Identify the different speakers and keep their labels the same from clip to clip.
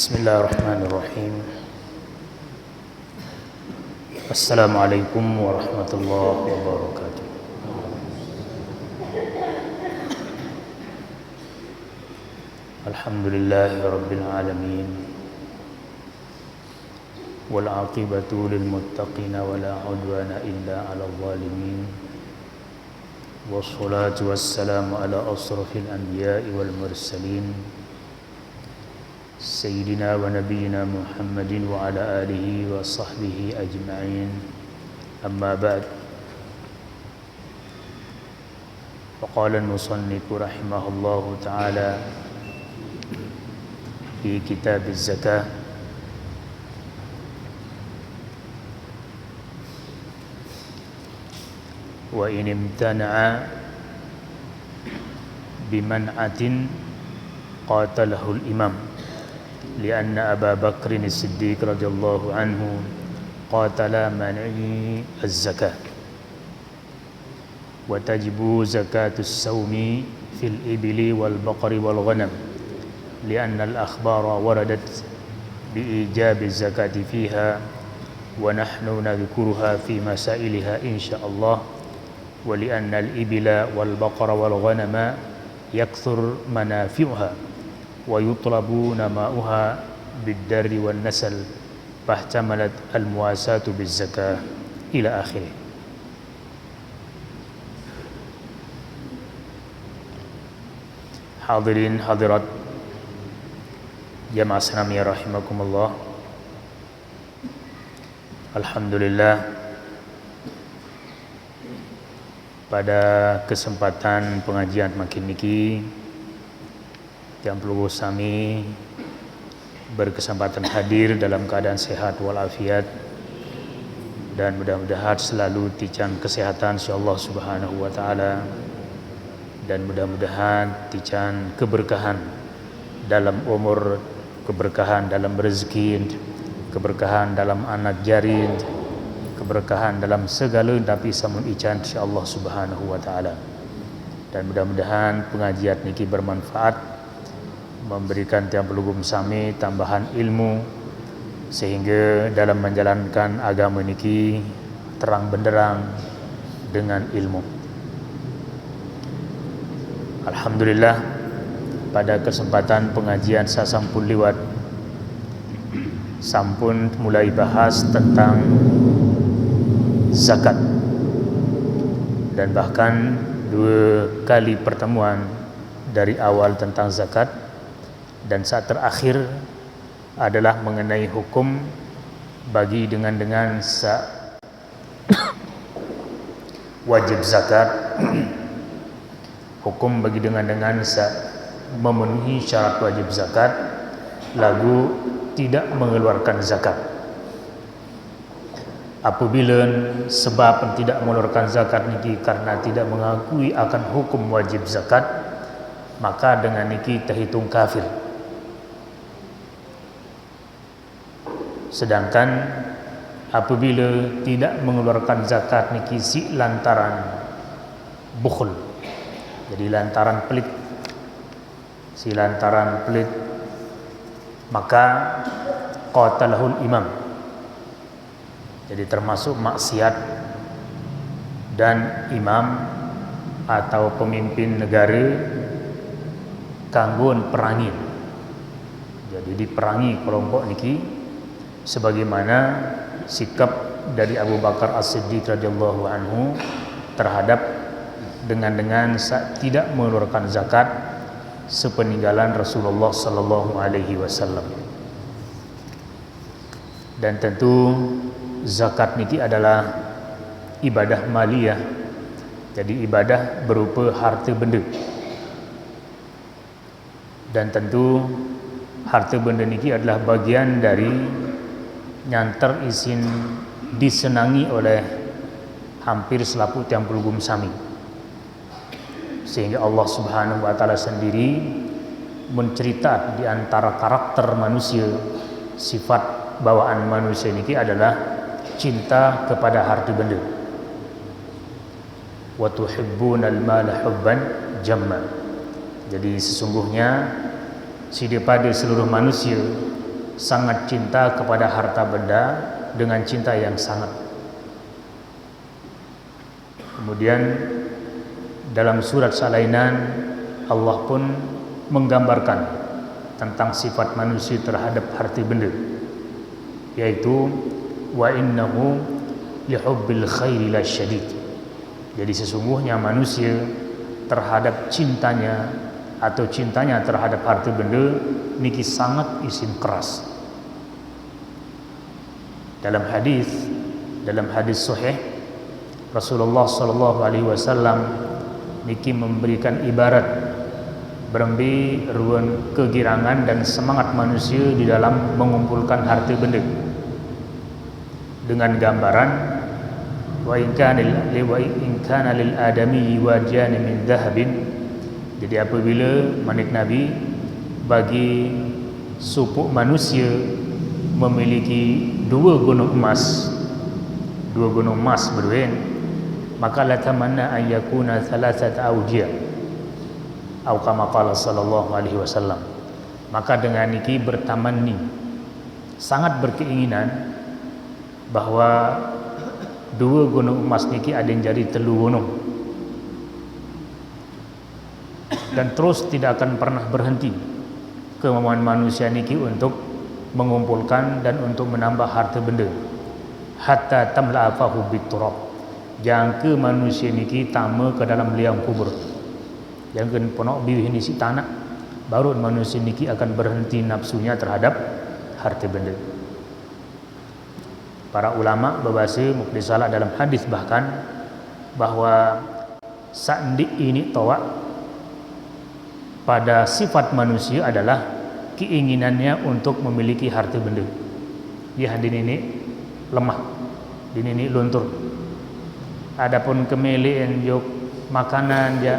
Speaker 1: Bismillahirrahmanirrahim. Assalamualaikum warahmatullahi wabarakatuh. Alhamdulillahi rabbil alamin. Wal 'aqibatu lil muttaqin wa la 'udwana illa 'alal zalimin. Wassalatu wassalamu ala asrafil anbiya'i wal mursalin. Sayyidina wa nabiyyina Muhammadin wa ala alihi wa sahbihi ajma'in. Amma ba'd. Faqala al-musannif rahimahullahu ta'ala fi kitab az-zakah wa in imtana'a biman'atin qatalahu al-imam لأن أبا بكر الصديق رضي الله عنه قاتل منعي الزكاة وتجب زكاة السوم في الإبل والبقر والغنم لأن الأخبار وردت بإيجاب الزكاة فيها ونحن نذكرها في مسائلها إن شاء الله ولأن الإبل والبقر والغنم يكثر منافعها ويطلب نماؤها بالدر والنسل فاحتملت المواساة بالزكاة إلى آخره. Hadirin hadirat jamaah Islamiyah rahimakumullah. Alhamdulillah, pada kesempatan pengajian makin niki yang perlu sami berkesempatan hadir dalam keadaan sehat walafiat dan mudah-mudahan selalu tican kesehatan insyaallah subhanahu wa ta'ala, dan mudah-mudahan tican keberkahan dalam umur, keberkahan dalam rezeki, keberkahan dalam anak jari, keberkahan dalam segala tapi samun ican insyaallah subhanahu wa ta'ala. Dan mudah-mudahan pengajian niki bermanfaat, memberikan tiang pelugum sami tambahan ilmu sehingga dalam menjalankan agama niki terang benderang dengan ilmu. Alhamdulillah, pada kesempatan pengajian sasampun liwat sampun mulai bahas tentang zakat, dan bahkan 2 kali pertemuan dari awal tentang zakat, dan saat terakhir adalah mengenai hukum bagi dengan wajib zakat, hukum bagi dengan memenuhi syarat wajib zakat lagu tidak mengeluarkan zakat. Apabila sebab tidak mengeluarkan zakat niki karena tidak mengakui akan hukum wajib zakat, maka dengan niki terhitung kafir. Sedangkan apabila tidak mengeluarkan zakat niki si lantaran bukhul, jadi lantaran pelit, maka qatalahul imam, jadi termasuk maksiat, dan imam atau pemimpin negara kanggon perangi, jadi diperangi kelompok niki sebagaimana sikap dari Abu Bakar As-Siddiq radhiyallahu anhu terhadap dengan tidak mengeluarkan zakat sepeninggalan Rasulullah sallallahu alaihi wasallam. Dan tentu zakat niki adalah ibadah maliyah, jadi ibadah berupa harta benda, dan tentu harta benda niki adalah bagian dari nyantar isin disenangi oleh hampir selaku tiang pelugum sami, sehingga Allah subhanahu wa ta'ala sendiri mencerita di antara karakter manusia, sifat bawaan manusia niki adalah cinta kepada harta benda. Wa tuhibbunal mala hubban jamma. Jadi sesungguhnya daripada seluruh manusia sangat cinta kepada harta benda dengan cinta yang sangat. Kemudian dalam surat Salainan Allah pun menggambarkan tentang sifat manusia terhadap harta benda, yaitu wa innahu lihubbil khairi lasyadid. Jadi sesungguhnya manusia terhadap cintanya atau cintanya terhadap harta benda niki sangat isim keras. Dalam hadis sahih Rasulullah sallallahu alaihi wasallam niki memberikan ibarat berembi ruan kegirangan dan semangat manusia di dalam mengumpulkan harta benda dengan gambaran wa in kana lil adami wadiyan min dhahabin. Jadi apabila manik Nabi bagi suku manusia memiliki dua gunung emas berdua, maka la tamanna an yakuna thalathat awjiya atau kama qala sallallahu alaihi wasallam. Maka dengan niki bertamanni, sangat berkeinginan bahwa dua gunung emas niki ada yang jadi telu gunung, dan terus tidak akan pernah berhenti kemauan manusia niki untuk mengumpulkan dan untuk menambah harta benda hatta tamla afahu biturab, jangka manusia niki tama ke dalam liang kubur, jangka ponok biwih ni si tanah, baru manusia niki akan berhenti nafsunya terhadap harta benda. Para ulama berbahasa mukdisalah dalam hadis bahkan bahwa sandi ini tawak pada sifat manusia adalah keinginannya untuk memiliki harta benda. Dia hadirin ini lemah, ini luntur. Adapun kemelian yok makanan dia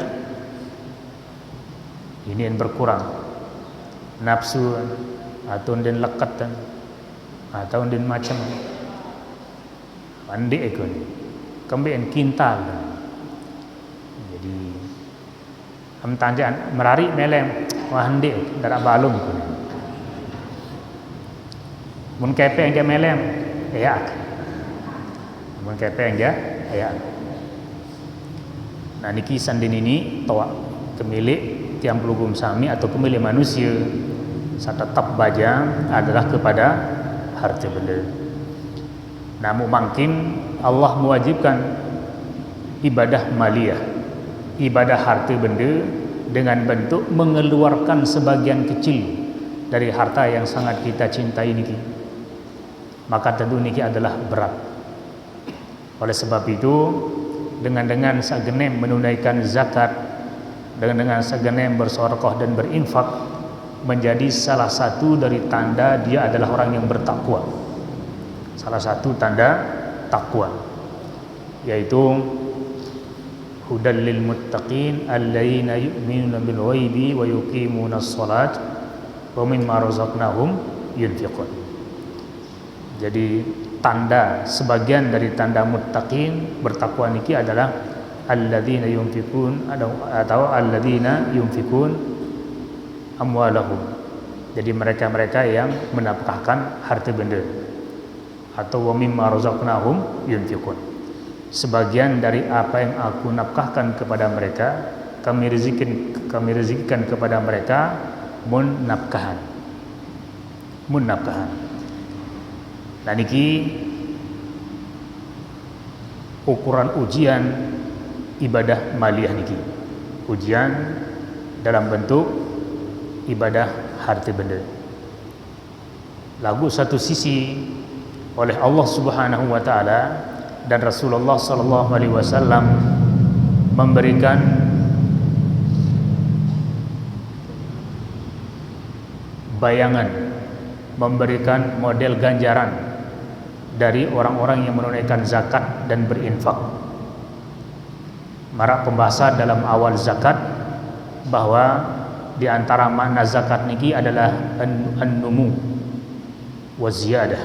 Speaker 1: ini yang berkurang, nafsu atau den lekat atau den macam pandai ekon kembali kintal. Jadi am tanjan merari melem wah hande darak balum ko mun kepe dia melem ya mun kepe dia ya. Nah niki sandin ini tawak kemilik tiang pelugum sami atau kemilik manusia saat tetap baja adalah kepada harta benda. Namun mungkin Allah mewajibkan ibadah maliyah, ibadah harta benda dengan bentuk mengeluarkan sebagian kecil dari harta yang sangat kita cintai niki. Maka tentu niki adalah berat. Oleh sebab itu dengan segenap menunaikan zakat, dengan segenap bersedekah dan berinfak menjadi salah satu dari tanda dia adalah orang yang bertakwa. Salah satu tanda takwa yaitu hudal lil muttaqin alladzina yu'minuna bil ghaibi wa yuqimuna shalat wa mimma razaqnahum yunfiqun. Jadi tanda, sebagian dari tanda muttaqin bertakwa niki adalah alladzina yunfiqun atau alladzina yunfiqun amwalahum. Jadi mereka-mereka yang menafkahkan harta benda, atau wa mimma razaqnahum yunfiqun. Sebagian dari apa yang aku nafkahkan kepada mereka, kami rezekikan kepada mereka munafkahan. Nah niki ukuran ujian ibadah maliyah niki. Ujian dalam bentuk ibadah harta benda. Lagu satu sisi oleh Allah Subhanahu wa taala dan Rasulullah sallallahu alaihi wasallam memberikan bayangan, memberikan model ganjaran dari orang-orang yang menunaikan zakat dan berinfak. Marak pembahasan dalam awal zakat bahwa di antara makna zakat niki adalah an-numu wa ziyadah,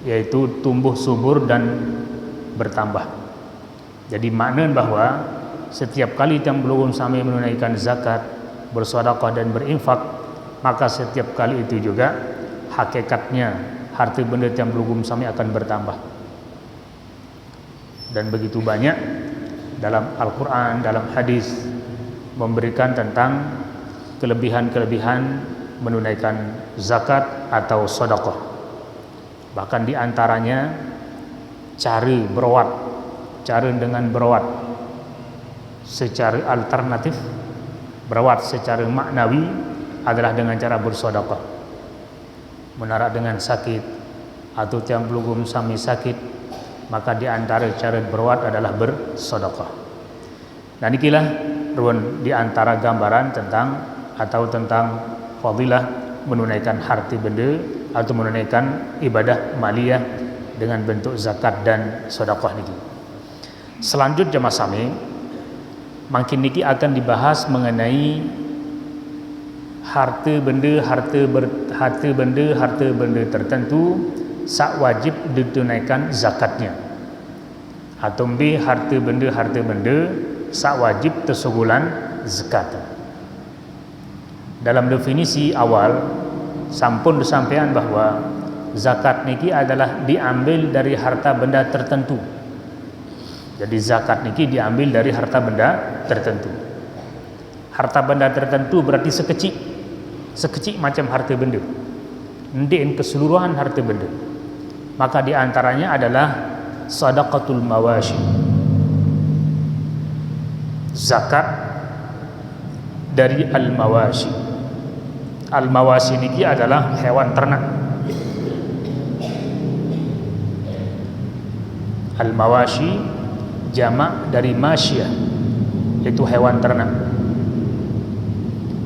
Speaker 1: yaitu tumbuh subur dan bertambah. Jadi makna bahwa setiap kali yang belum sampai menunaikan zakat, bersedekah dan berinfak, maka setiap kali itu juga hakikatnya harta benda tiang pelugum sami akan bertambah. Dan begitu banyak dalam Al-Quran, dalam hadis memberikan tentang kelebihan-kelebihan menunaikan zakat atau sedekah. Bahkan di antaranya cara berawat, cara dengan berawat secara alternatif, berawat secara maknawi adalah dengan cara bersedekah. Menarak dengan sakit atau tiang pelugum sami sakit, maka di antara cara berawat adalah bersedekah. Dan inilah ruang di antara gambaran tentang fadilah menunaikan harta benda atau menunaikan ibadah maliyah dengan bentuk zakat dan sedekah niki. Selanjutnya jemaah sami, makin niki akan dibahas mengenai harta benda tertentu sak wajib ditunaikan zakatnya, atau harta benda sak wajib tersugulan zakat. Dalam definisi awal sampun disampaikan bahwa zakat niki adalah diambil dari harta benda tertentu. Jadi zakat niki diambil dari harta benda tertentu. Harta benda tertentu berarti sekecil macam harta benda, ndin keseluruhan harta benda. Maka di antaranya adalah sadaqatul mawashi, zakat dari al-mawashi. Al-mawashi niki adalah hewan ternak. Al-mawashi jamak dari masyiyah, itu hewan ternak.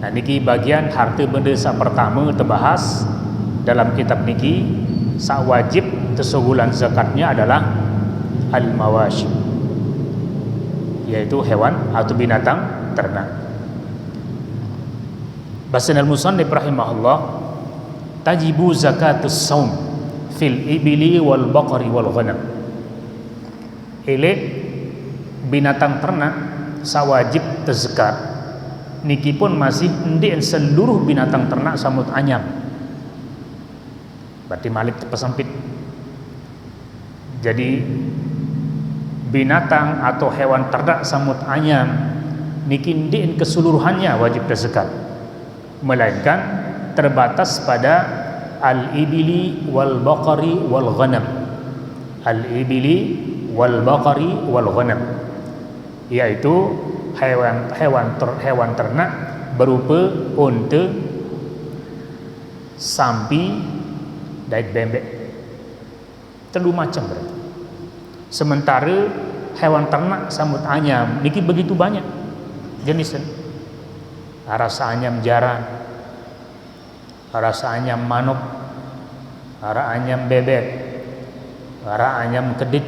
Speaker 1: Nah niki bagian harta benda sak pertama terbahas dalam kitab niki, sak wajib tersugulan zakatnya adalah al-mawashi, yaitu hewan atau binatang ternak. Bahasa al-musannif rahimahullah, tajibu zakatus saum fil ibili wal baqari wal ghanam. Binatang ternak sawajib terzakat niki pun masih ndien seluruh binatang ternak samut anyam. Berarti malik pesempit. Jadi binatang atau hewan ternak samut anyam niki ndien keseluruhannya wajib terzakat, melainkan terbatas pada al-ibili wal baqari wal ghanam. Al-ibili wal baqari wal ghanam, yaitu hewan ternak berupa unta, sapi, dan bebek. Telu macam berarti. Sementara hewan ternak samut anyam niki begitu banyak jenisnya. Rasa anyam jaran, rasa anyam manuk, rasa anyam bebek, rasa anyam kedit.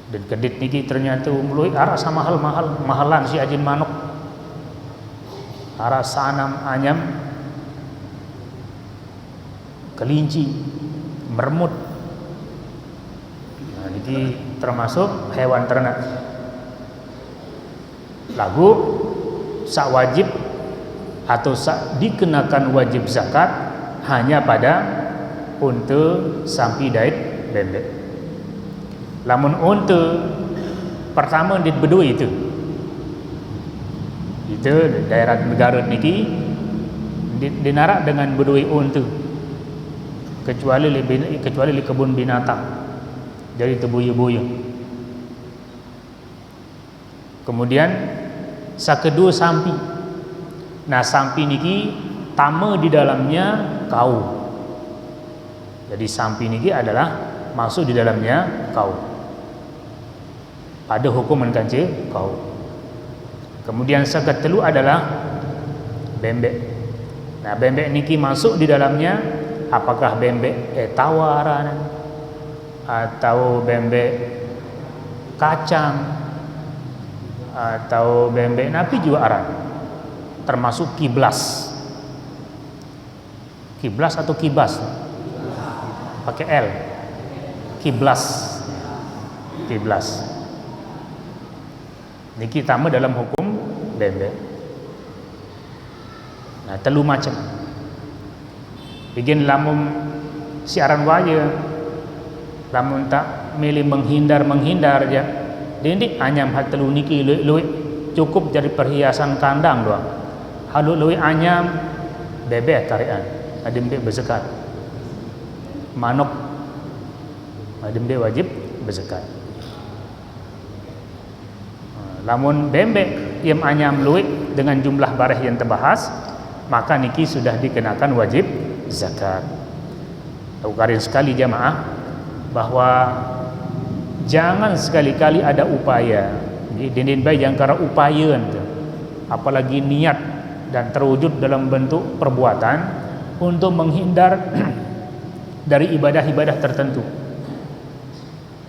Speaker 1: Dan kedit niki ternyata umlui rasa mahalan si ajin manuk. Rasa anyam kelinci, mermut. Nah niki termasuk hewan ternak. Lagu sak wajib atau sak dikenakan wajib zakat hanya pada unta, sapi, dan bebek. Lamun unta pertama di bedui itu daerah negara niki dinarak dengan bedui unta, kecuali di kebun binatang, jadi tebuyu-buyu. Kemudian sakedua sampi. Nah sampi niki tama di dalamnya kau. Jadi sampi niki adalah masuk di dalamnya kau. Ada hukuman kanca kau. Kemudian saketelu adalah bembek. Nah bembek niki masuk di dalamnya apakah bembek tawaran atau bembek kacang atau bembek napi juga aran, termasuk kiblas atau kibas pakai L, kiblas niki tama dalam hukum bembek. Nah telu macam. Bikin lamun siaran waya, lamun tak milih menghindar aja. Dindik anyam hat telu niki luwih cukup jadi perhiasan kandang doang. Halu luwih anyam bebek tarian, adim dia berzakat. Manuk adim dia wajib berzakat. Lamun bembek yang anyam luwih dengan jumlah bareh yang terbahas, maka niki sudah dikenakan wajib zakat. Ukarin sekali jamaah bahwa jangan sekali-kali ada upaya. Dindin baik yang kara upaya ente, apalagi niat dan terwujud dalam bentuk perbuatan untuk menghindar dari ibadah-ibadah tertentu.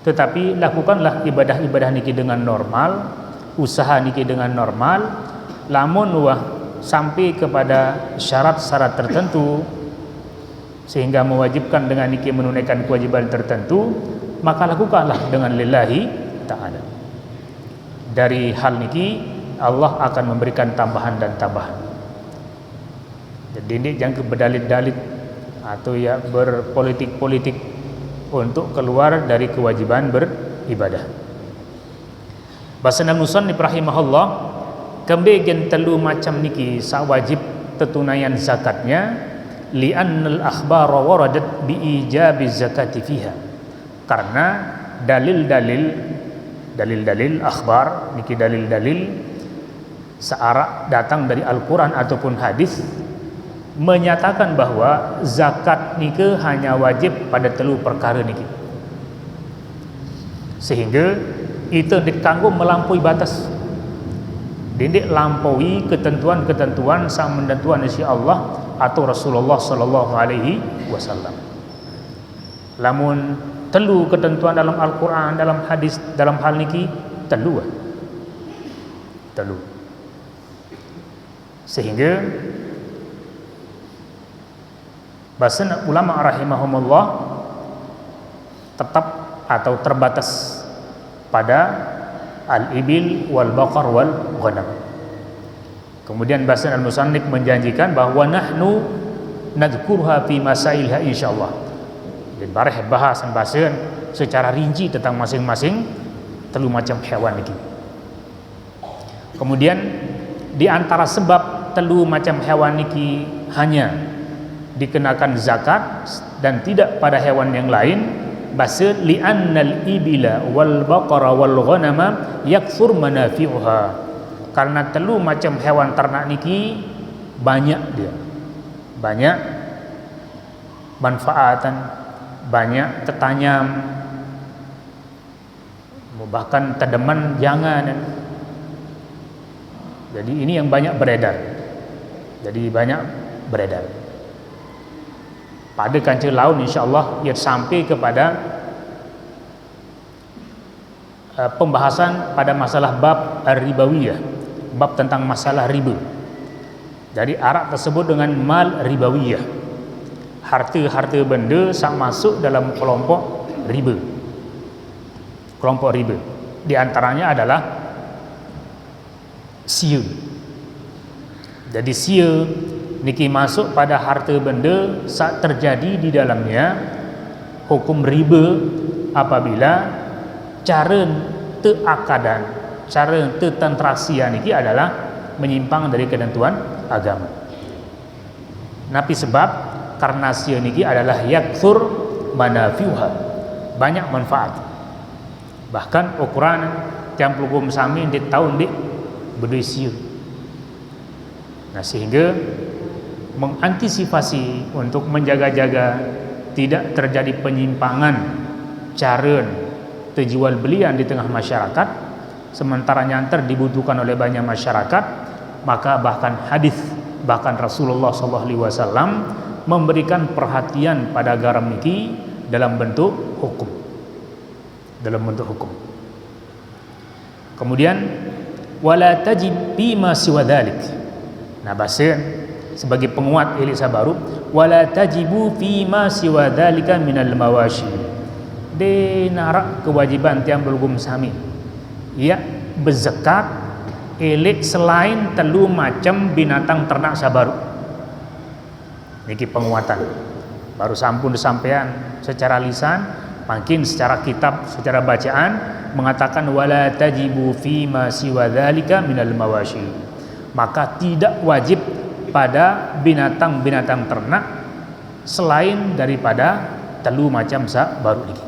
Speaker 1: Tetapi lakukanlah ibadah-ibadah niki dengan normal, usaha niki dengan normal. Lamun wah sampai kepada syarat-syarat tertentu sehingga mewajibkan dengan niki menunaikan kewajiban tertentu, maka lakukanlah dengan lillahi ta'ala. Dari hal niki Allah akan memberikan tambahan dan tambahan. Jadi ini jangan berdalit-dalit atau ya berpolitik-politik untuk keluar dari kewajiban beribadah. Bahasa musannif rahimahullah, kembegen telu macam niki sawajib tetunayan zakatnya, li'annal akhbara waradat biijabi zakati fiha, karena dalil-dalil akhbar niki dalil-dalil searak datang dari Al-Quran ataupun hadis menyatakan bahwa zakat niki hanya wajib pada telu perkara niki, sehingga itu dikanggo melampaui batas, dindik lampaui ketentuan-ketentuan sang menentuan insya Allah atau Rasulullah sallallahu alaihi wasallam. Lamun telu ketentuan dalam Al-Quran, dalam hadis, dalam hal niki telu. Sehingga bahasa ulama rahimahumullah tetap atau terbatas pada al-ibil wal baqar wal ghanam. Kemudian bahasa al-musannif menjanjikan bahwa nahnu nadhkurha fi masailha insyaallah. Dan bareh bahasan secara rinci tentang masing-masing telu macam hewan ini. Kemudian di antara sebab telu macam hewan ini hanya dikenakan zakat dan tidak pada hewan yang lain, bahasa li'annal ibila wal baqara wal ghanama yakthur manafi'uha, karena telu macam hewan ternak niki banyak manfaatan, banyak tetanyam, bahkan tedeman jangan. Jadi ini yang banyak beredar. Pada kancah laut insyaallah ia sampai kepada pembahasan pada masalah bab ar-ribawiyah, bab tentang masalah riba. Jadi arak tersebut dengan mal ribawiyah, harta-harta benda yang masuk dalam kelompok riba. Di antaranya adalah sia. Jadi sia niki masuk pada harta benda saat terjadi di dalamnya hukum riba apabila cara teakadan, cara tetantraksian niki adalah menyimpang dari ketentuan agama. Napi sebab karena sia niki adalah yakthur manafi'uha, banyak manfaat. Bahkan ukuran yang pelugum sami di tahun di berdui sia. Nah, sehingga mengantisipasi untuk menjaga-jaga tidak terjadi penyimpangan cara terjual belian di tengah masyarakat, sementara nyantar dibutuhkan oleh banyak masyarakat, maka bahkan hadis, bahkan Rasulullah SAW memberikan perhatian pada garam niki dalam bentuk hukum. Kemudian wala tajib bima siwa dzalik. Nah, bahasa sebagai penguat ilik sabaru, wala tajibu fima siwa dzalika minal mawashi, de narak kewajiban tiang belum sami ya berzakat ilik selain telu macam binatang ternak sabaru. Niki penguatan. baru sampun disampaikan secara lisan, makin secara kitab, secara bacaan mengatakan wala tajibu fi ma siwa dzalika minal mawashi. Maka tidak wajib pada binatang-binatang ternak selain daripada telu macam sa baru lagi.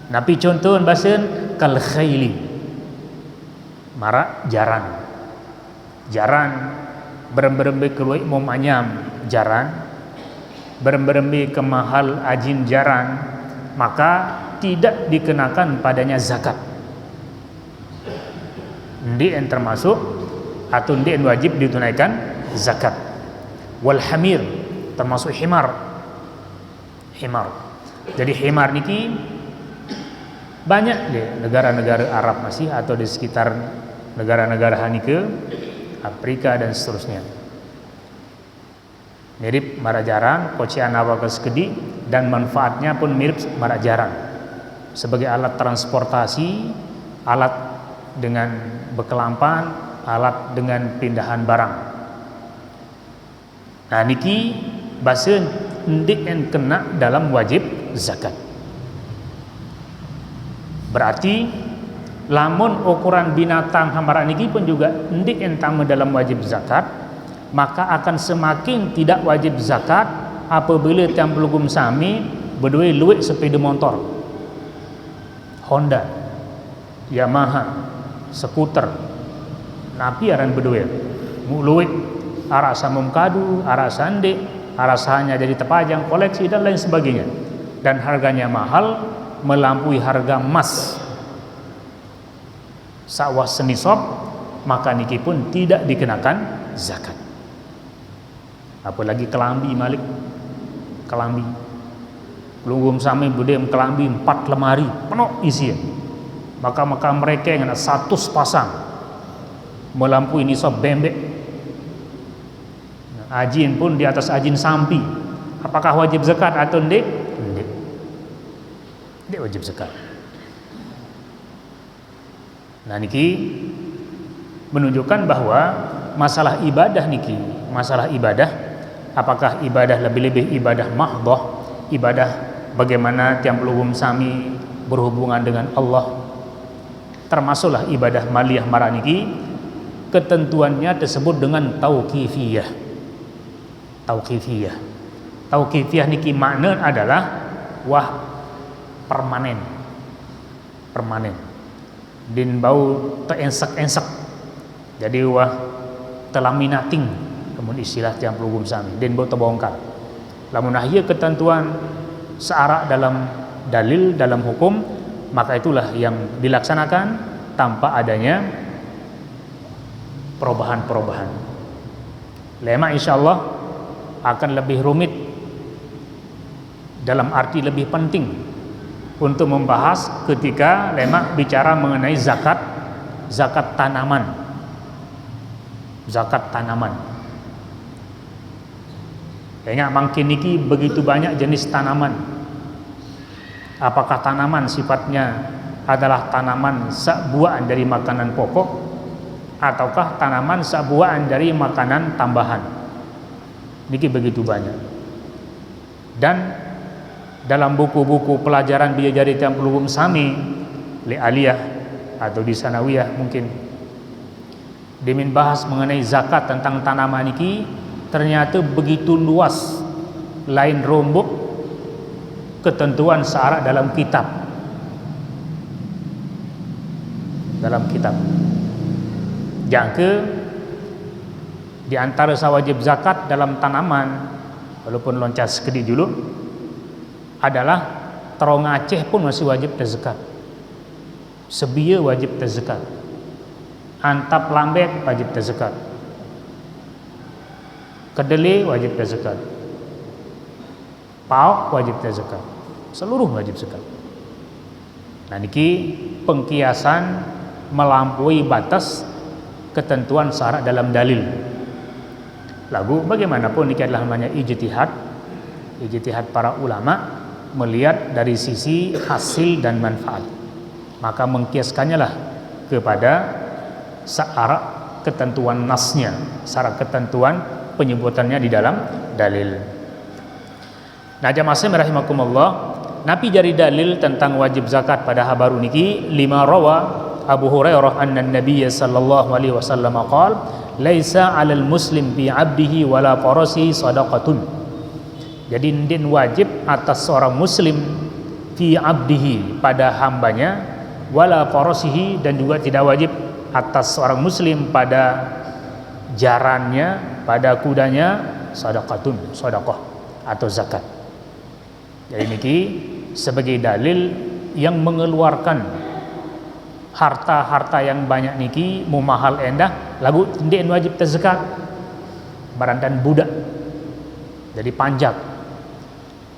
Speaker 1: Nabi contoh bahasan kal khayli, mara jaran. Jaran berembe keluai mom anyam jaran, berembe ke mahal ajin jaran, maka tidak dikenakan padanya zakat. Ndi yang termasuk atau ndi yang wajib ditunaikan zakat. Wal hamir, termasuk himar. Jadi himar niki banyak di negara-negara Arab masih atau di sekitar negara-negara hanike, Afrika dan seterusnya. Mirip mara jaran, kocian awak sekedi, dan manfaatnya pun mirip mara jaran. Sebagai alat transportasi, alat dengan bekelampan, alat dengan pindahan barang. Nah niki bahasa ndik yang kena dalam wajib zakat. Berarti lamun ukuran binatang hambara niki pun juga ndik yang tamu dalam wajib zakat, maka akan semakin tidak wajib zakat apabila tiang pelugum sami berdua luwek sepeda motor, Honda, Yamaha, skuter, napi aran berdua mu luwek arah samum kadu, arah sande, arah hanya jadi terpajang koleksi dan lain sebagainya, dan harganya mahal melampaui harga emas sawah senisab, maka niki pun tidak dikenakan zakat. Apalagi kelambi malik, kelambi pelugum sami budem kelambi 4 lemari penuh isian, maka mereka yang ada 100 pasang melampaui nisab bembek. Ajin pun di atas ajin sampi, apakah wajib zakat atau ndik? Ndik wajib zakat. Nah niki menunjukkan bahwa masalah ibadah niki, masalah ibadah, apakah ibadah lebih-lebih ibadah mahdhah, ibadah bagaimana tiang pelugum sami berhubungan dengan Allah, termasuklah ibadah maliyah mara niki, ketentuannya tersebut dengan tauqifiyah. Tauqifiyah niki makna adalah wah permanen. Din bau teensek-ensek, jadi wah telaminating, kemudian istilah tiang pelugum sami din bau terbongkar. Lamun ahya ketentuan searak dalam dalil, dalam hukum, maka itulah yang dilaksanakan tanpa adanya perubahan-perubahan. Lema insyaallah akan lebih rumit, dalam arti lebih penting untuk membahas ketika lemak bicara mengenai zakat tanaman. Ingat makin niki begitu banyak jenis tanaman. Apakah tanaman sifatnya adalah tanaman sebuahan dari makanan pokok, ataukah tanaman sebuahan dari makanan tambahan? Niki begitu banyak. Dan dalam buku-buku pelajaran bidadari tiang pelugum sami li aliyah atau di sanawiyah mungkin dimin bahas mengenai zakat tentang tanaman niki, ternyata begitu luas, lain rombok ketentuan syarat dalam kitab. Jangka di antara sawajib zakat dalam tanaman, walaupun loncat sekedi dulu, adalah terong Aceh pun masih wajib terzakat, sebia wajib terzakat, antap lambek wajib terzakat, kedelai wajib terzakat, pauk wajib terzakat, seluruh wajib zakat. Nah niki pengkiasan melampaui batas ketentuan syarat dalam dalil. Lagu bagaimanapun niki adalah namanya ijtihad para ulama melihat dari sisi hasil dan manfaat, maka mengkiaskannya lah kepada syarat ketentuan nasnya, syarat ketentuan penyebutannya di dalam dalil. Nah jamaah rahimakumullah, Nabi jari dalil tentang wajib zakat pada habaru niki lima rawa Abu Hurairah anna Nabiy sallallahu alaihi wasallam qala laisa 'alal muslim bi 'abdihi wala farasihi shadaqatun. Jadi din wajib atas seorang muslim fi 'abdihi pada hambanya, wala farasihi dan juga tidak wajib atas seorang muslim pada jarannya, pada kudanya shadaqatun, sedekah atau zakat. Jadi niki sebagai dalil yang mengeluarkan harta-harta yang banyak niki mumahal endah lagu ndek wajib zakat barantan budak. Jadi panjak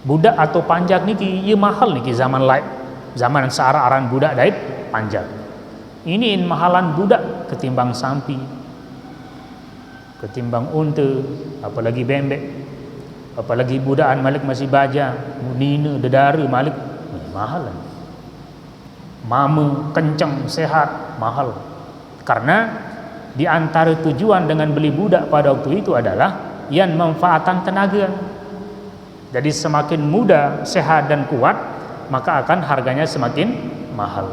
Speaker 1: budak atau panjak niki ieu mahal niki zaman lain, zaman searah-aran budak dait panjak. Ini mahalan budak ketimbang sampi, ketimbang unta, apalagi bembek, apalagi budakan malik masih baja, nina dedara malik mahal. Mama kencang sehat mahal. Karena di antara tujuan dengan beli budak pada waktu itu adalah yang manfaatan tenaga. Jadi semakin muda, sehat dan kuat, maka akan harganya semakin mahal.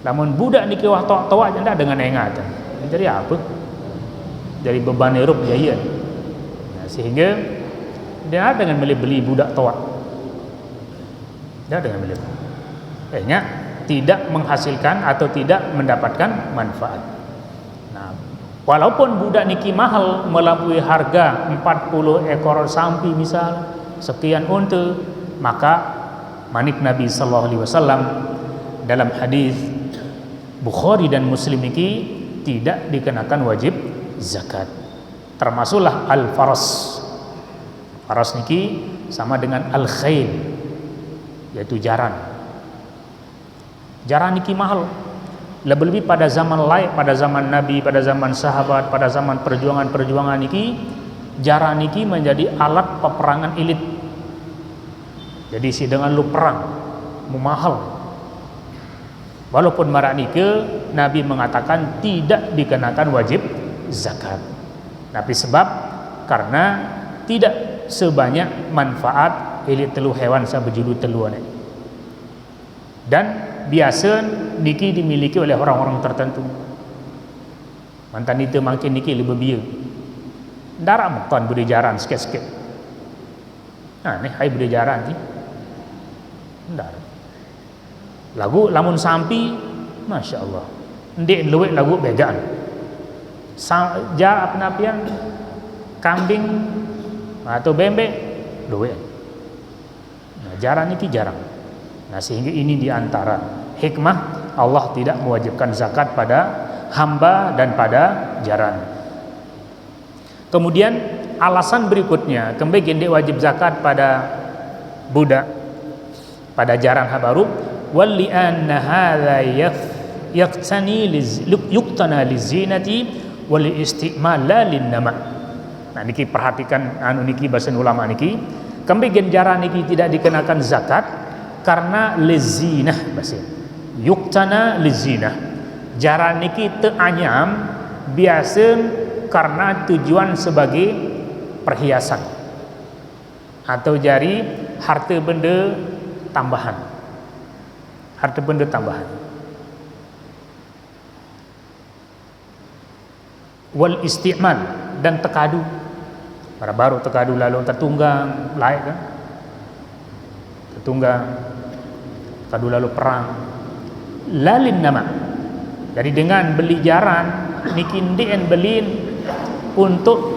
Speaker 1: Namun budak niki wah tok-tok aja ndak dengan engatan. Jadi apa? Dari beban hirup ya. Nah, sehingga dia dengan beli budak tua. Dia dengan beli. Kayaknya tidak menghasilkan atau tidak mendapatkan manfaat. Nah, walaupun budak niki mahal melampaui harga 40 ekor sapi misal, sekian unta, maka manik Nabi sallallahu alaihi wasallam dalam hadis Bukhari dan Muslim niki tidak dikenakan wajib zakat. Termasuklah al-faras. Faras niki sama dengan al-khail, yaitu jaran. Jaran niki mahal. Lebih-lebih pada zaman lain, pada zaman Nabi, pada zaman sahabat, pada zaman perjuangan-perjuangan niki, jaran niki menjadi alat peperangan elit. Jadi si dengan lu perang, mu mahal. Walaupun marak niki Nabi mengatakan tidak dikenakan wajib zakat. Tapi sebab karena tidak sebanyak manfaat elit telu hewan sa berjulu telu ane. Dan biasa niki dimiliki oleh orang-orang tertentu. Mantan itu makin niki lebih biar. Darah makan budi jaran sikit-sikit. Nah, ni hai budi jaran ni. Darah. Lagu lamun sampi, masya Allah. Ndek luwek lagu begaan. Ja penapian kambing atau bembek luwek. Nah, jaran niki jarang. Nah, sehingga ini diantara hikmah Allah tidak mewajibkan zakat pada hamba dan pada jaran. Kemudian alasan berikutnya, kembali gendek wajib zakat pada budak, pada jaran habaru, wal li anna hadza yaqtani yuqtana lizinati wal istimal la lin nama. Nah niki perhatikan anu niki bahasa ulama niki, kembali gen jaran niki tidak dikenakan zakat karena lizinah bahasa. Yuqtana lizinah. Jaran niki teu anyam biasa karena tujuan sebagai perhiasan atau jari harta benda tambahan. Harta benda tambahan. Wal istimal dan tekadu. Baru tekadu lalu tertunggang, lain kan? Tertunggang, tekadu lalu perang. Lalin nama. Jadi dengan beli jaran niki ndien belin untuk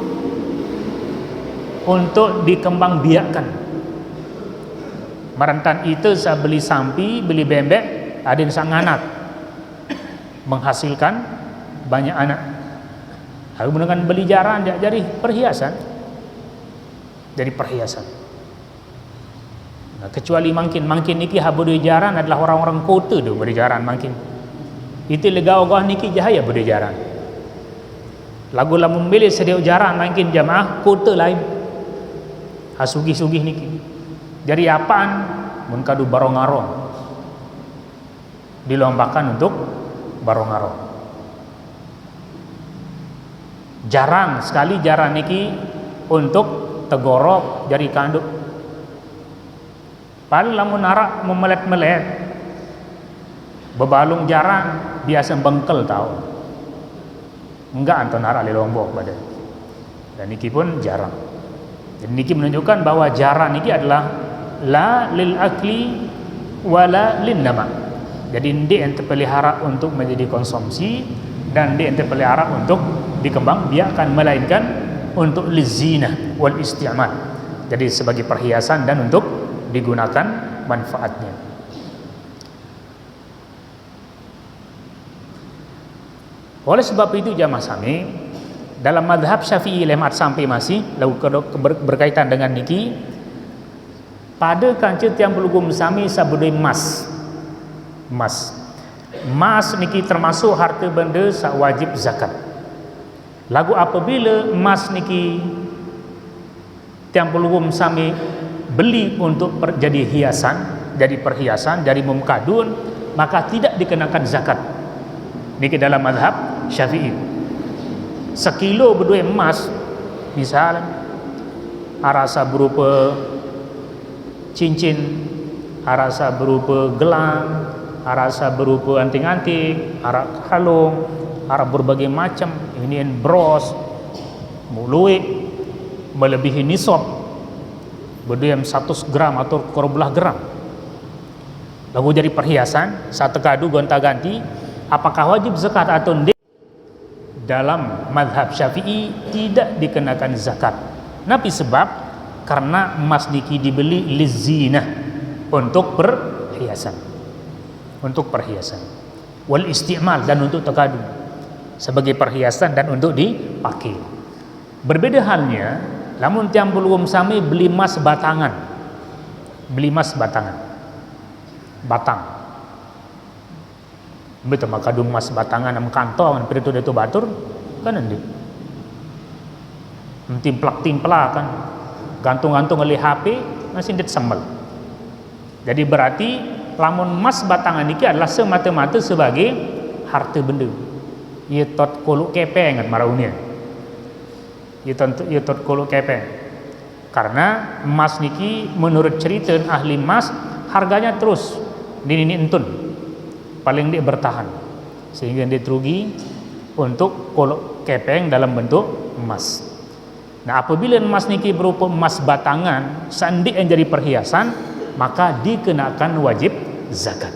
Speaker 1: dikembang biakkan. Marantan itu saya beli sampi, beli bembek, ada yang sang anak menghasilkan banyak anak. Lalu dengan beli jaran dia jadi perhiasan. Jadi perhiasan. Nah, kecuali makin niki habudu jaran adalah orang-orang kota tu beri jaran makin. Itu legau-gau niki jahaya beri jaran. Lagu lah memilih sedia jaran makin jamaah kota lain. Hasugih-sugih niki. Jadi apaan? Mun kadu barongaro. Dilombakan untuk barongaro. Jarang sekali jaran niki untuk tegorok jari kanduk. Paling lamun narak memelet-melet, bebalung jarang, biasa bengkel tahu. Enggak anton narak di Lombok pada. Dan niki pun jarang. Dan niki menunjukkan bahwa jarang niki adalah la lil akli wala lin nama. Jadi dia ente pelihara untuk menjadi konsumsi dan dia ente pelihara untuk dikembangbiakkan, melainkan untuk lizinah wal isti'mal. Jadi sebagai perhiasan dan untuk digunakan manfaatnya. Oleh sebab itu jamaah sami, dalam madhab Syafi'i lemat sampai masih lalu berkaitan dengan niki, pada kancet yang pelugum sami sabudai mas niki termasuk harta benda sak wajib zakat. Lagu apabila emas niki tiang pelugum sami beli untuk jadi hiasan, jadi perhiasan, jadi mumkadun, maka tidak dikenakan zakat. Niki dalam mazhab Syafi'i. Sekilo berdua emas, misalnya arasa berupa cincin, arasa berupa gelang, arasa berupa anting-anting, arak kalung, arak berbagai macam, ini bros, muluik, melebihi nisab, berdua 100 gram atau korbelah gram. Lalu jadi perhiasan, satu kadu gonta-ganti, apakah wajib zakat atau tidak? Dalam mazhab Syafi'i tidak dikenakan zakat. Nabi sebab karena emas niki dibeli lizinah, untuk perhiasan, wal isti'mal, dan untuk tekadu sebagai perhiasan dan untuk dipakai. Berbeda halnya lamun tiang belum sami beli emas batangan, batang betul makadung emas batangan am kantong peritu itu batur kan endi timplak kan gantung-gantung oleh HP masih dit sembel. Jadi berarti lamun emas batangan niki adalah semata-mata sebagai harta benda. Ia tot koluk kepeng maraunya. Ia tot koluk kepeng. Karena emas niki menurut cerita ahli emas harganya terus ini entun. Paling dia bertahan sehingga dia terugi untuk kolok kepeng dalam bentuk emas. Nah, apabila emas niki berupa emas batangan sandi yang jadi perhiasan, maka dikenakan wajib zakat.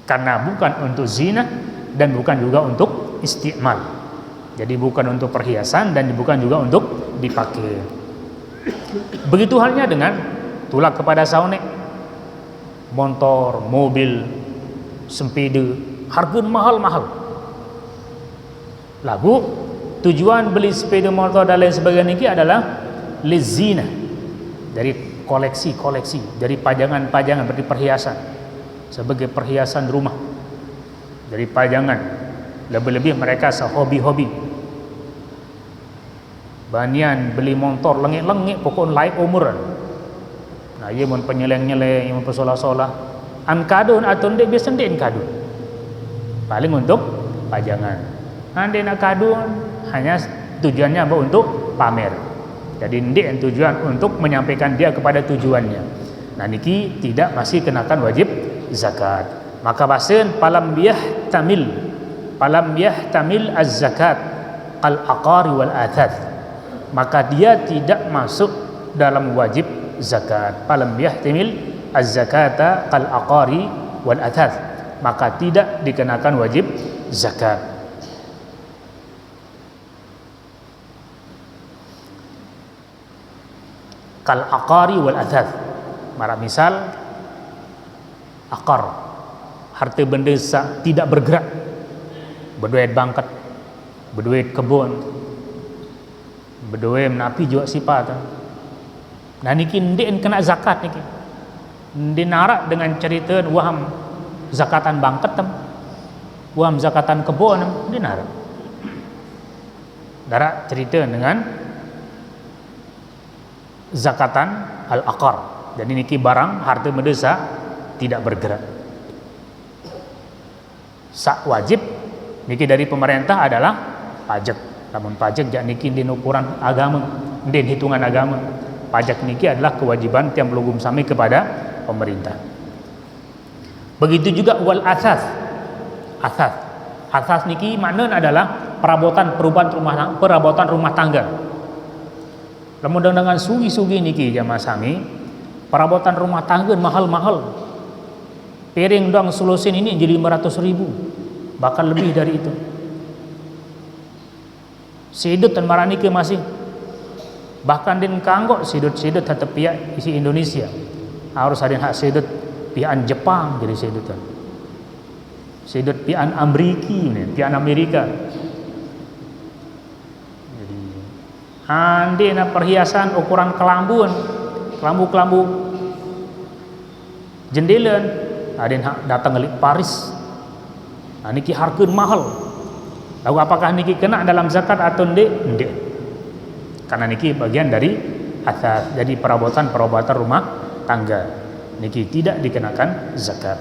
Speaker 1: Karena bukan untuk zina dan bukan juga untuk isti'mal. Jadi bukan untuk perhiasan dan bukan juga untuk dipakai. Begitu halnya dengan tulak kepada saunek, motor, mobil, sempeda, harga mahal-mahal. Lagu tujuan beli sepeda motor dan lain sebagainya ini adalah lizina, dari koleksi, dari pajangan-pajangan, berarti perhiasan, sebagai perhiasan rumah, dari pajangan. Lebih-lebih mereka sehobi-hobi banian beli motor lengik-lengik pokok laik umuran. Nah, ia mun penyeleng-nyeleng, ia mun pesolah-solah, an kadun atau ndek biasa ndek kadun. Paling untuk pajangan. Ande nak kadun hanya tujuannya apa? Untuk pamer. Jadi ndek yang tujuan untuk menyampaikan dia kepada tujuannya. Nah, niki tidak masih kenakan wajib zakat. Maka bahasan palam yahtamil az-zakat al-aqari wal athad. Maka dia tidak masuk dalam wajib zakat. Palam yahtamil az-zakata kal aqari wal athad, maka tidak dikenakan wajib zakat. Kal aqari wal athad, mara misal akar, harta benda tidak bergerak, berduit bangkat, berduit kebun, berduit menapi juga sifat. Nah niki ndek kena zakat niki. Dinarak dengan cerita waham zakatan bangket tem, waham zakatan kebun dinarak. Darak cerita dengan zakatan al-aqar. Jadi niki barang harta benda tidak bergerak. Sak wajib niki dari pemerintah adalah pajak. Namun pajak jak niki di ukuran agama, di hitungan agama. Pajak niki adalah kewajiban tiang pelugum sami kepada pemerintah. Begitu juga wal asas. Asas niki maknanya adalah perabotan rumah tangga. Lamun dengan sugi-sugi niki jamaah sami, perabotan rumah tangga mahal-mahal. Piring dong sulusin ini jadi 500.000, bahkan lebih dari itu. Sidut dan marani ke masih, bahkan din kanggok sidut tetap pihak isi Indonesia harus ada hak sidut pihak Jepang jadi sidutan, sidut pihak Amerika. Jadi andi na perhiasan ukuran kelambu jendela ada yang datang ke Paris. Nah, niki harkeun mahal. Lalu apakah niki kena dalam zakat atau tidak? Karena niki bagian dari asas, jadi perabotan rumah tangga. Niki tidak dikenakan zakat.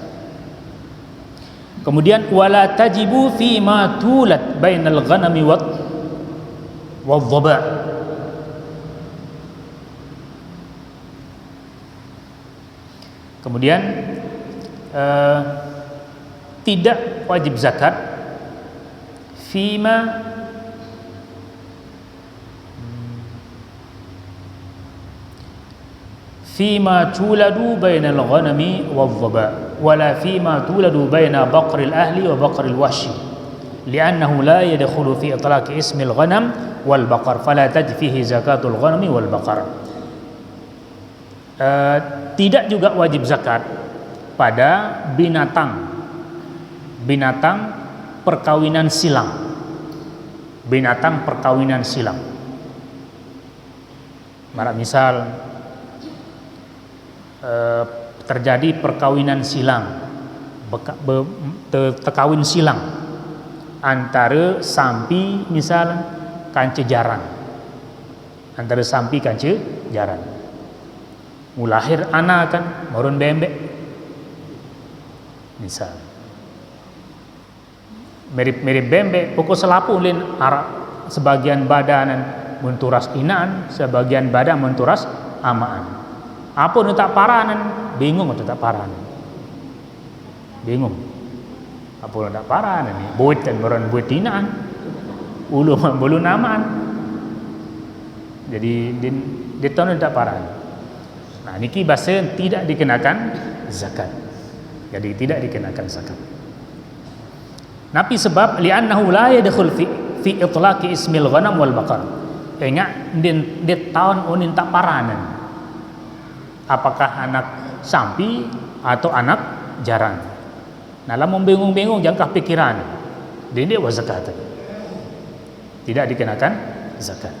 Speaker 1: Kemudian wala tajibu fi ma tulat bainal ghanami wadh-dhaba. Kemudian tidak wajib zakat fima tuladu bainal ghanami wadh-dhaba wala fima tuladu baina baqril ahli wa baqril wahshi li'annahu la yadkhulu fi itlaqi ismil ghanam wal baqar fala tajfihi zakatul ghanami wal baqar. Tidak juga wajib zakat pada binatang perkawinan silang. Misal terjadi perkawinan silang, terkawin silang antara sampi misal kance jaran, mulahir anak kan marun bembek misal mirip bembek pokok selapu lin arah sebagian badanan menturas inaan, sebagian badan menturas amaan. Apa nu tak paranan bingung atau tak paranan, apa nu tak paranan ni buat dan meron buat inaan ulu bulu namaan, jadi dia tahu tak paranan. Nah niki bahasa tidak dikenakan zakat, jadi tidak dikenakan zakat. Nabi sebab li'annahu la yadkhul fi itlaqi ismil ghanam wal baqar. Ingat dia tahun unin tak paranan. Apakah anak sampi atau anak jarang. Nah, lamun bingung-bingung jangka pikiran. Dia zakat. Tidak dikenakan zakat.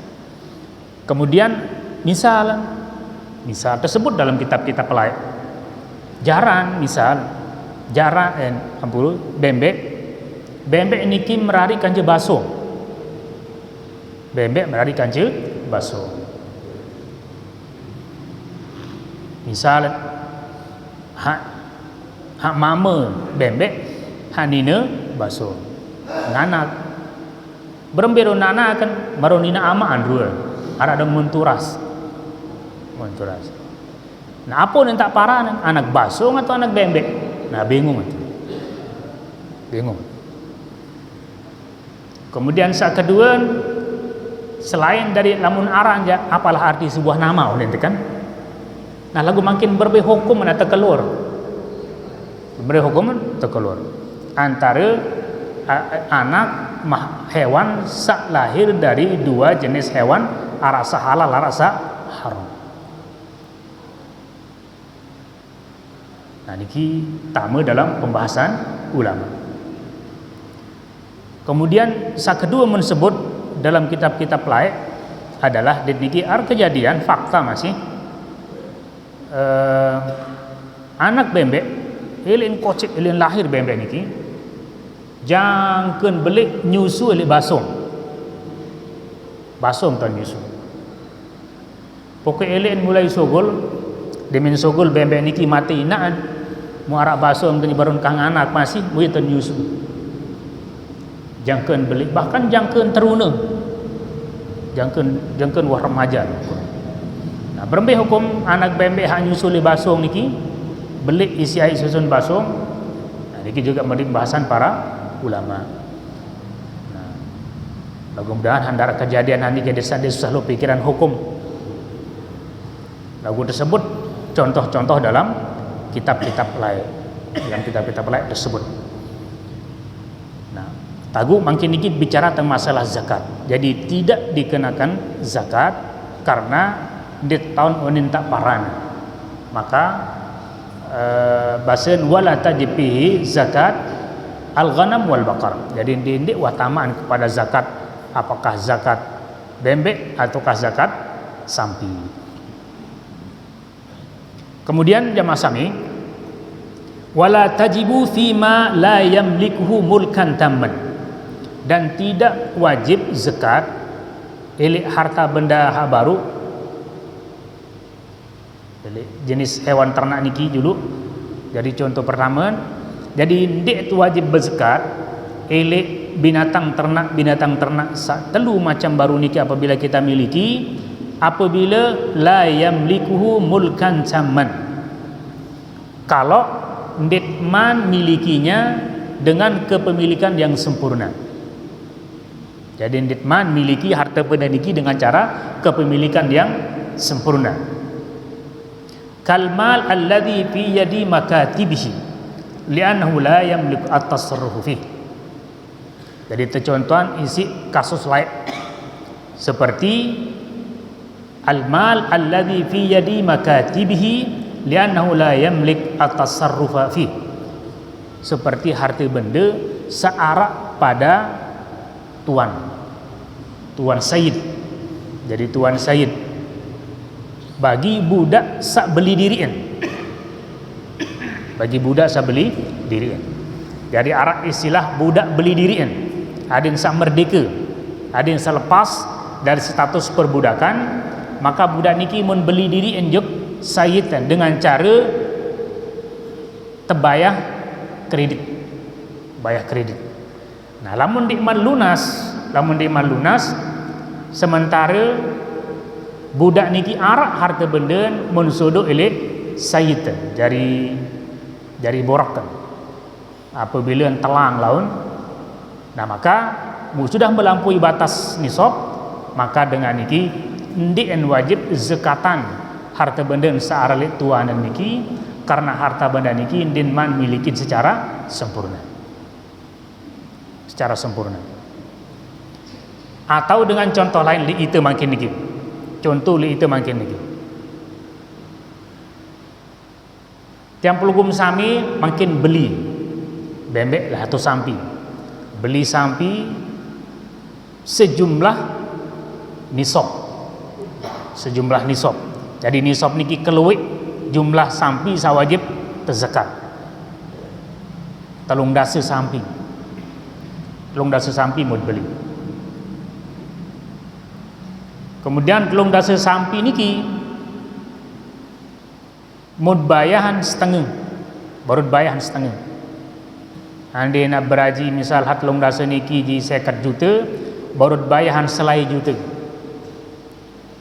Speaker 1: Kemudian misal tersebut dalam kitab-kitab lain. Jaran bembek niki merari kanje baso. Misal hak mama bembek, hak nina baso. Nganak berembero nana kan maronina amaan dua. Ada menturas. Nah apa yang tak parah anak baso atau anak bembek? Nah bingung. Kemudian saat kedua, selain dari lamun arang ya, apalah arti sebuah nama oleh kan? Nah lagu makin berbeda hukum mana terkeluar. Antara anak hewan sak lahir dari dua jenis hewan arasa halal arasa haram. Nah niki tamu dalam pembahasan ulama. Kemudian saat kedua menyebut dalam kitab-kitab lain adalah niki kejadian fakta masih anak bembek ilin kocik ilin lahir bembek niki jangkeun belik nyusu ilin basong tan nyusu pokok ilin mulai sogol demin sogol bembek niki mati inaan mu arak basong tani barun kang anak masih mu tan nyusu jangkeun belik bahkan jangkeun teruna jangkeun wah remaja. Nah, berembih hukum anak bembek hak nyusuli basung niki, belik isi air susun basung. Nah, niki juga menjadi bahasan para ulama. Nah, mudah-mudahan handara kejadian nanti ke desa susah lu pikiran hukum. Lagu tersebut contoh-contoh dalam kitab-kitab lain, yang kitab-kitab lain tersebut. Nah, tagu makin dikit bicara tentang masalah zakat. Jadi tidak dikenakan zakat karena di tahun onin tak paran. Maka bahasan wala tajibihi zakat al-ghanam wal baqar. Jadi dindik watamaan kepada zakat, apakah zakat bembek ataukah zakat sapi. Kemudian jamaah sami, wala tajibu fima la yamlikuhu mulkan tamman, dan tidak wajib zakat ilik harta benda hak baru, jenis hewan ternak niki dulu. Jadi contoh pertama, jadi ndik tu wajib berzakat ilik binatang ternak telu macam baru niki apabila kita miliki, apabila la yamlikuhu mulkan tamman, kalau nditman milikinya dengan kepemilikan yang sempurna. Jadi nditman miliki harta benda niki dengan cara kepemilikan yang sempurna. Kalmal alladhi fi yadi makatibihi li'annahu la yamliku at-tasarrufu fihi. Jadi tercontohan isi kasus lain seperti al-mal alladhi fi yadi makatibihi li'annahu la yamlik at-tasarrufa fi, seperti harta benda searak pada tuan sayyid. Jadi tuan sayyid bagi budak sak beli dirian, jadi arak istilah budak beli dirian. Ada yang sak merdeka, ada yang selepas dari status perbudakan, maka budak niki mun beli diri enjuk sayitan dengan cara terbayar kredit, bayar kredit. Nah, lamun dikman lunas, sementara budak niki arak harta benda mun sodok elek sayitan jari borak kan apabila telang laun. Nah, maka sudah melampaui batas nisab, maka dengan niki ndik wajib zakatan harta benda searah tuanan niki, karena harta benda niki din man milikin secara sempurna. Atau dengan contoh lain li itu makin niki. Tiang pelugum sami makin beli bembek lah atau sampi. Beli sampi sejumlah nisab. Jadi nisab niki keluik jumlah sampi sawajib terzakat. Telung dasa sampi mau beli. Kemudian telung dasa sampi niki mau bayahan setengah, baru bayahan setengah. Ande nak beraji misal hat telung dasa niki ji 50 juta, baru bayahan selai juta.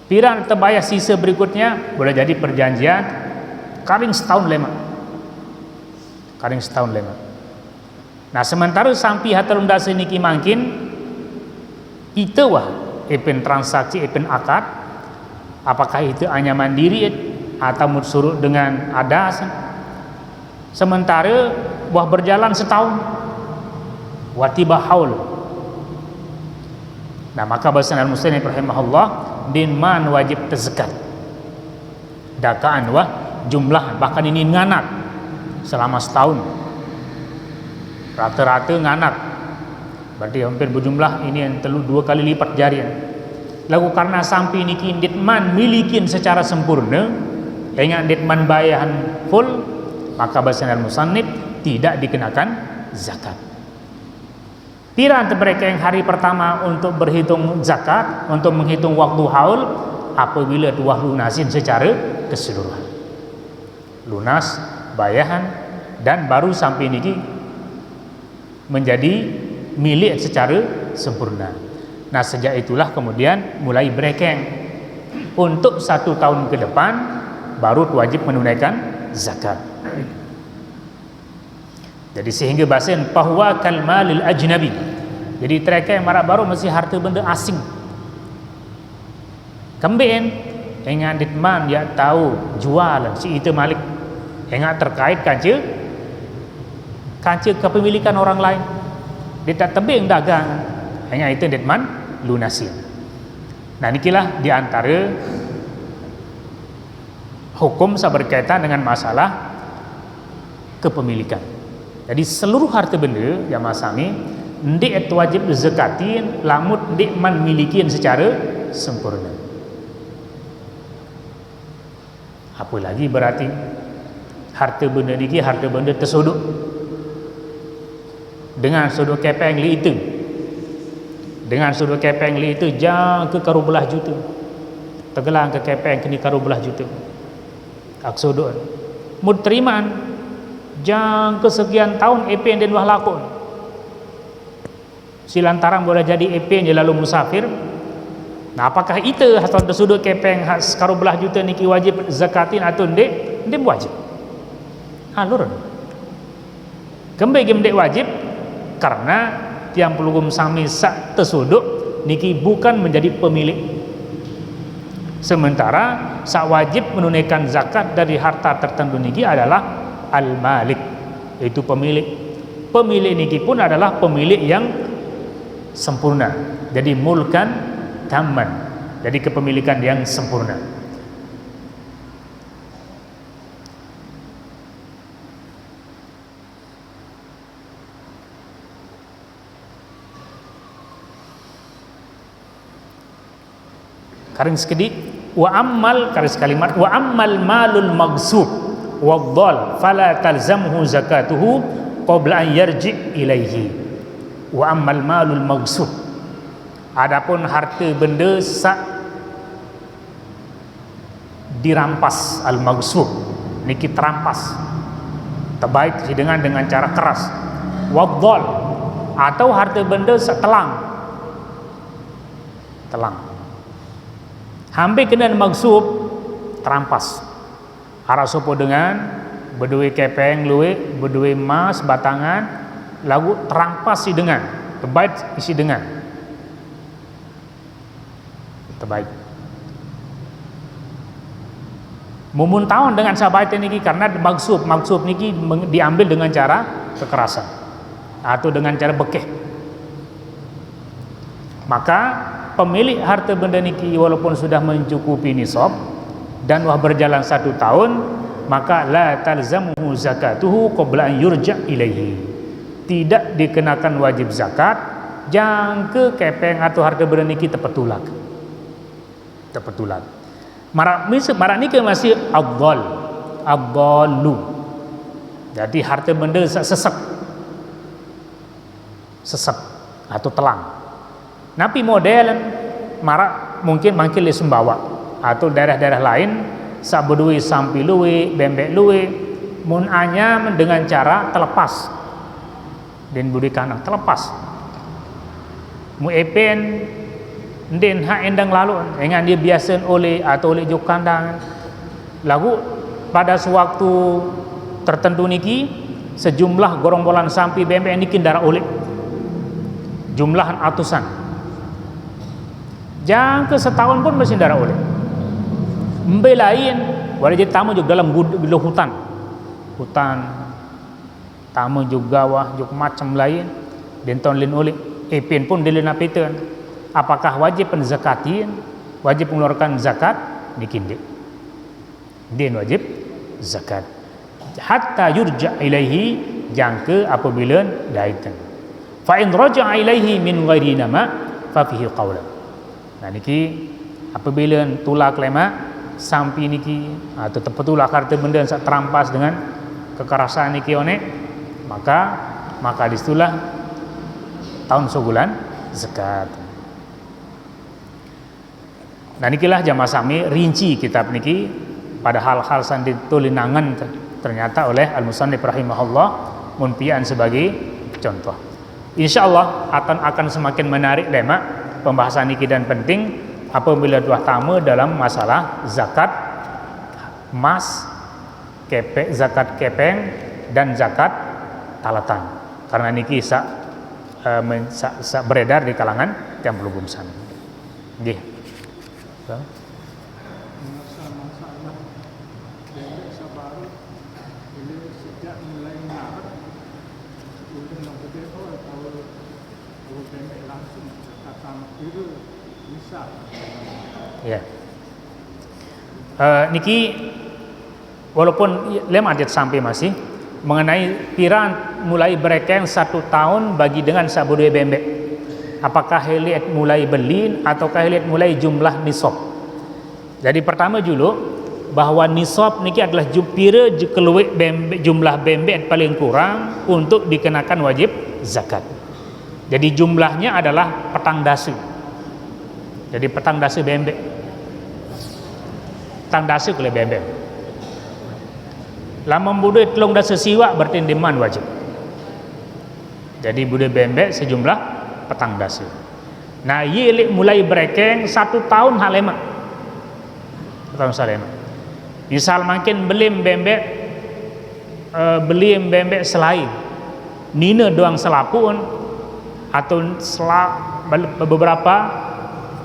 Speaker 1: Pirang terbayar sisa berikutnya boleh jadi perjanjian karing setahun lema. Nah, sementara sampai hatalum dasa niki mangkin itu wah epen transaksi epen akad, apakah itu hanya mandiri atau surut dengan adas. Sementara wah berjalan setahun watiba haul. Nah, maka bahasa al-muslim rahimahullah din man wajib terzakat. Dakaan wah jumlah bahkan ini nganak selama setahun. Rata-rata nganak. Berarti hampir berjumlah ini yang telu 2 kali lipat jarian. Lalu karena sampai niki ditman milikin secara sempurna, ingat ditman bayahan full, maka bahasa al-musannif tidak dikenakan zakat. Pirang mereka yang hari pertama untuk berhitung zakat, untuk menghitung waktu haul apabila tuah lunasin secara keseluruhan. Lunas, bayahan, dan baru sampai niki menjadi milik secara sempurna. Nah, sejak itulah kemudian mulai berekeng. untuk 1 tahun ke depan baru wajib menunaikan zakat. Jadi sehingga bahasa bahwa kal malil ajnabi. Jadi terakhir marak baru mesti harta benda asing. Kembien ingat ditman ya tahu jual si itu malik. Ingat terkait kanca kepemilikan orang lain. Dia tak tebing dagang. Ingat itu ditman lunasin. Nah inilah di antara hukum berkaitan dengan masalah kepemilikan. Jadi seluruh harta benda yang masami ndik wajib zakatin lamut ndik man milikin secara sempurna. Apalagi berarti harta benda niki harta benda tersuduk dengan sudut kepeng li itu. Dengan sudut kepeng li itu jang ke karu belah juta. Tegelang ke kepeng kini karu belah juta. Ak sudut. Mud terimaan jang kesekian tahun EPN dan wah lakon silantaran boleh jadi EPN je lalu musafir. Nah apakah itu hasil tersudut kepeng karu belah juta niki wajib zakatin atau ndek? Ndek wajib. Alur kembali ndek wajib karena tiang pelugum sami sak tersudut niki bukan menjadi pemilik, sementara sak wajib menunaikan zakat dari harta tertentu niki adalah al-malik, itu pemilik. Pemilik niki pun adalah pemilik yang sempurna. Jadi mulkan tamman. Jadi kepemilikan yang sempurna. Karing sekedik wa ammal karis kalimat wa ammal malul maghsub wadhal fala talzamhu zakatuhu qabla an yarji ilaihi. Wa ammal malul maghsub, adapun harta benda sak dirampas, al maghsub niki terampas terbaik dengan cara keras. Wadhal atau harta benda sak telang hampir kena maghsub terampas. Harap sopo dengan berdua kepeng luwe, berdua emas batangan, lagu terampas si dengan terbaik isi dengan terbaik. Mumun tahun dengan sahabat niki karena maghsub niki diambil dengan cara kekerasan atau dengan cara bekeh. Maka pemilik harta benda niki walaupun sudah mencukupi nisab dan wah berjalan 1 tahun, maka la talzamuhu zakatuhu qabla an yurja ilaihi. Tidak dikenakan wajib zakat jangke kepeng atau harta benda niki terpetulat. Marak niki masih abdalu. Jadi harta benda sesek atau telang. Napi model marak mungkin le Sumbawa atau daerah-daerah lain sak berdui sampi luwe, bembek luwe, mun anyam dengan cara terlepas dan budi kanang terlepas. Mu epen den hak endang lalu dengan dia biasa oleh atau oleh juk kandang. Lagu pada sewaktu tertentu niki sejumlah gorombolan sampi bembek niki darah oleh jumlah atusan. Jangan ke setahun pun masih darah oleh. Mbe lain boleh jadi tamu juga dalam hutan tamu juga wah juk macam lain dan tahun lin oleh epin pun dilin apitan. Apakah wajib penzakatin, wajib mengeluarkan zakat? Nikin din wajib zakat hatta yurja ilaihi jangke apabila daitan. Fa in raja'a ilaihi min ghairi nama fa fihi qawlan. Nah niki apabila tulak lema sampai niki atau terpetulah harta benda yang terampas dengan kekerasan niki one, maka disitulah tahun sebulan zakat. Nah nikilah jamaah sami rinci kitab niki pada hal-hal yang ditulinangan ternyata oleh al-musannif rahimahullah munpian sebagai contoh. Insyaallah akan semakin menarik lema pembahasan niki dan penting apabila dua tama dalam masalah zakat emas, zakat kepeng dan zakat talatan. Karena niki sak beredar di kalangan tiang pelugum sami. Nggih.
Speaker 2: Masalah bebek sabar ini sejak mulai Maret kemudian yang berbeda atau bebek langsung kata itu bisa.
Speaker 1: Ya. Niki walaupun lem adet sampai masih mengenai pirang mulai berekeng 1 tahun bagi dengan sabudue bembek. Apakah heliat mulai belin ataukah heliat mulai jumlah nisab? Jadi pertama dulu bahwa nisab niki adalah pira keluik bembek, jumlah bembek paling kurang untuk dikenakan wajib zakat. Jadi jumlahnya adalah petang dasi. Jadi petang dasi bembek. Petang dasi oleh bembek. Lama budaya telung dasi siwak berarti diman wajib. Jadi budaya bembek sejumlah petang dasi. Nah, ye mulai berekeng 1 tahun halema. Tahun salema. Misal makin belim bembek selain nina doang selapun atau beberapa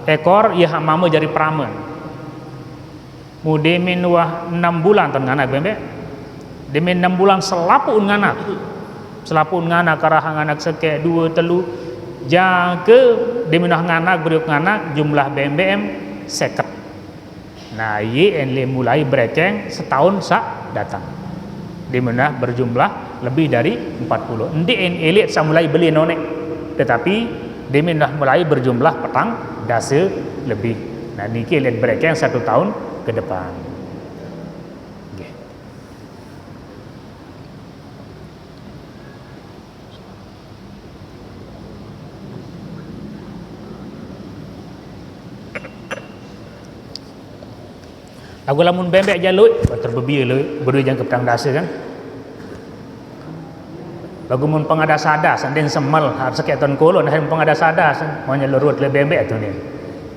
Speaker 1: ekor ya mama jari pramen. Mudemin wah 6 bulan ton nganak bembek. Demin 6 bulan selapun nganak. Selapun nganak karahang anak seke 2 telu jaga diminah nganak beriuk nganak jumlah BMBM seket. Nah ye enle mulai berekeng setahun sak datang diminah berjumlah lebih dari 40. Endi en elit sa mulai beli nonek tetapi diminah mulai berjumlah petang dase lebih. Nah niki elit berekeng 1 tahun ke depan. Aku lamun bembek jaluk terbebia le berdua jang ke petang dasa kan. Lagu mun pengadas adas anden semel harus sekek ton kolon hari pengadas adas maunya lurut le bembek tu ni.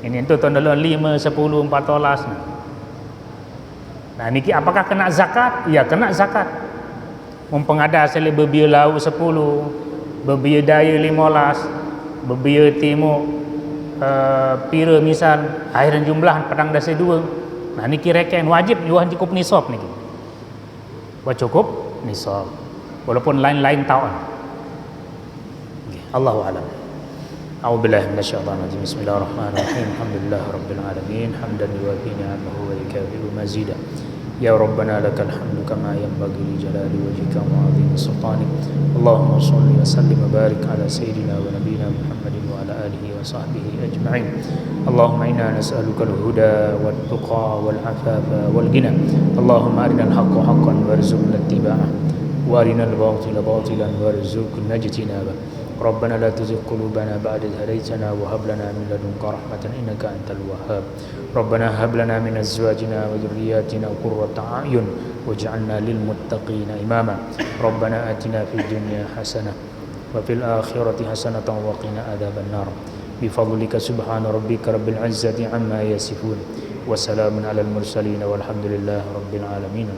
Speaker 1: Ini tu ton dalam 5 10 14. Nah niki apakah kena zakat? Ya kena zakat. Mun pengadas le bebia lau 10, bebia daya 15, bebia timur pira misal akhiran jumlah petang dasa 2. Nah niki reken wajib yuhan cukup nisab niki. Wa cukup nisab. Walaupun lain-lain tahun. Allahu a'lam. A'udzu billahi minasyaitonir rajim. Bismillahirrahmanirrahim. Alhamdulillahirabbil alamin. Hamdan yuwafi ni'amahu wa yukafi'u mazida. Ya Rabbana lakal hamdu kama yanbaghi li jalali wajhika wa 'azimi sultanik. Allahumma shalli wa sallim wa barik ala sayyidina wa nabiyyina Muhammadin wa ala alihi wa sahbihi ajma'in. Allahumma inna nas'aluka al-huda wat-tuqa wal-'afafa wal-ghina. Allahumma arina al-haqqa haqqan warzuqna ittiba'ah wa arina al-batila batilan warzuqna ijtinabah. Rabbana la tuzigh qulubana ba'da idh hadaytana wa hab lana min ladunka rahmatan innaka antal wahhab. Rabbana hab lana min azwajina wa dhurriyyatina qurrata a'yun waj'alna lil muttaqina imama. Rabbana atina fid dunya hasanah wa fil akhirati hasanatan wa qina adzaban nar. Bifadlika subhana rabbika rabbil izzati amma yasifun wa salamun alal mursalin walhamdulillahi rabbil alamin.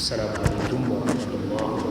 Speaker 1: Assalamualaikum warahmatullahi wabarakatuh.